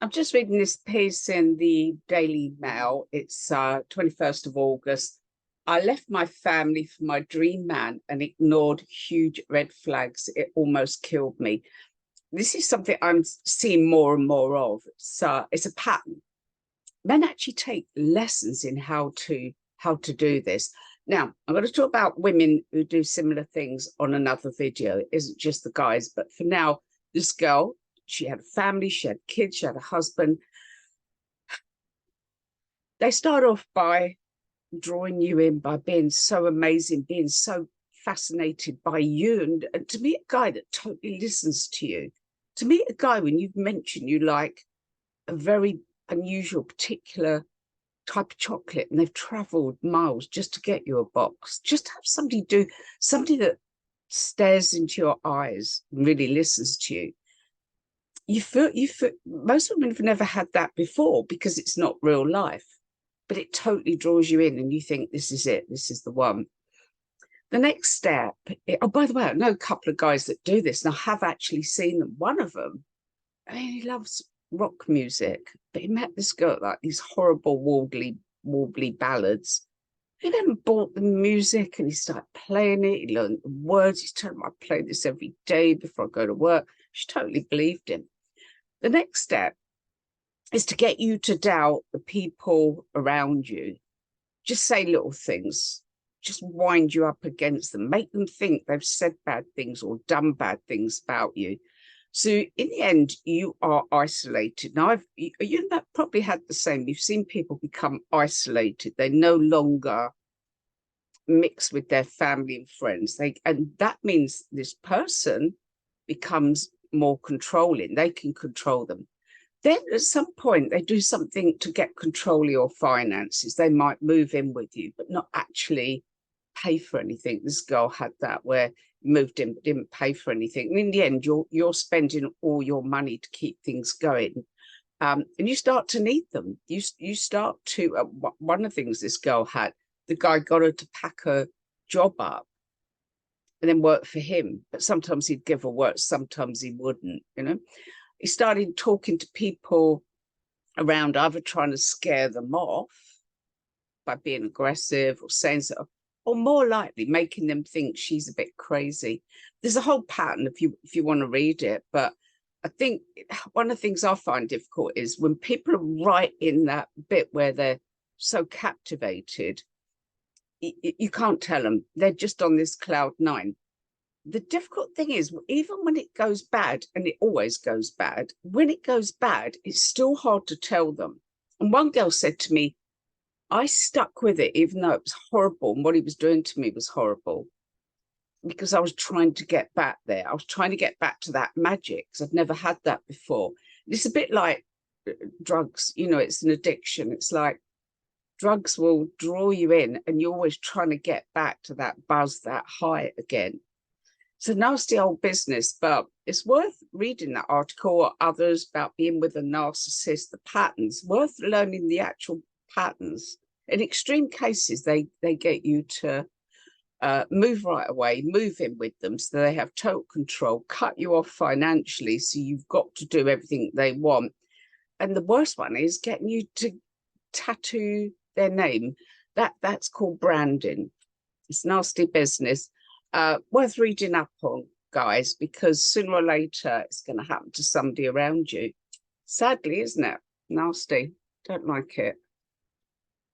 I'm just reading this piece in the Daily Mail. It's 21st of August. I left my family for my dream man and ignored huge red flags. It almost killed me. This is something I'm seeing more and more of. It's a pattern. Men actually take lessons in how to do this. Now, I'm going to talk about women who do similar things on another video. It isn't just the guys, but for now, this girl, she had a family, she had kids, she had a husband. They start off by drawing you in, by being so amazing, being so fascinated by you. And to meet a guy that totally listens to you, to meet a guy when you've mentioned you like a very unusual, particular type of chocolate, and they've traveled miles just to get you a box, just to have somebody that stares into your eyes and really listens to you. You feel most women have never had that before because it's not real life, but it totally draws you in and you think this is it, this is the one. The next step, oh, by the way, I know a couple of guys that do this and I have actually seen them. One of them, I mean, he loves rock music, but he met this girl like these horrible warbly ballads. He then bought the music and he started playing it. He learned the words. He's telling me, I play this every day before I go to work. She totally believed him. The next step is to get you to doubt the people around you. Just say little things. Just wind you up against them. Make them think they've said bad things or done bad things about you. So in the end, you are isolated. Now, you've probably had the same. You've seen people become isolated. They no longer mix with their family and friends. And that means this person becomes more controlling. They can control them. Then at some point, they do something to get control of your finances. They might move in with you, but not actually pay for anything. This girl had that where moved in but didn't pay for anything. And in the end, you're spending all your money to keep things going. And you start to need them. You start to, one of the things this girl had, the guy got her to pack her job up and then work for him. But sometimes he'd give her work, sometimes he wouldn't, you know. He started talking to people around, either trying to scare them off by being aggressive or saying so, or more likely making them think she's a bit crazy. There's a whole pattern if you want to read it, but I think one of the things I find difficult is when people are right in that bit where they're so captivated, you can't tell them. They're just on this cloud nine. The difficult thing is, even when it goes bad, and it always goes bad, when it goes bad, it's still hard to tell them. And one girl said to me, I stuck with it, even though it was horrible, and what he was doing to me was horrible, because I was trying to get back there. I was trying to get back to that magic, because I've never had that before. It's a bit like drugs, you know, it's an addiction. It's like drugs will draw you in, and you're always trying to get back to that buzz, that high again. It's a nasty old business, but it's worth reading that article or others about being with a narcissist, the patterns, worth learning the actual patterns. In extreme cases, they get you to move right away, move in with them so they have total control, cut you off financially so you've got to do everything they want. And the worst one is getting you to tattoo their name. That's called branding. It's nasty business. Worth reading up on, guys, because sooner or later it's going to happen to somebody around you. Sadly, isn't it? Nasty. Don't like it.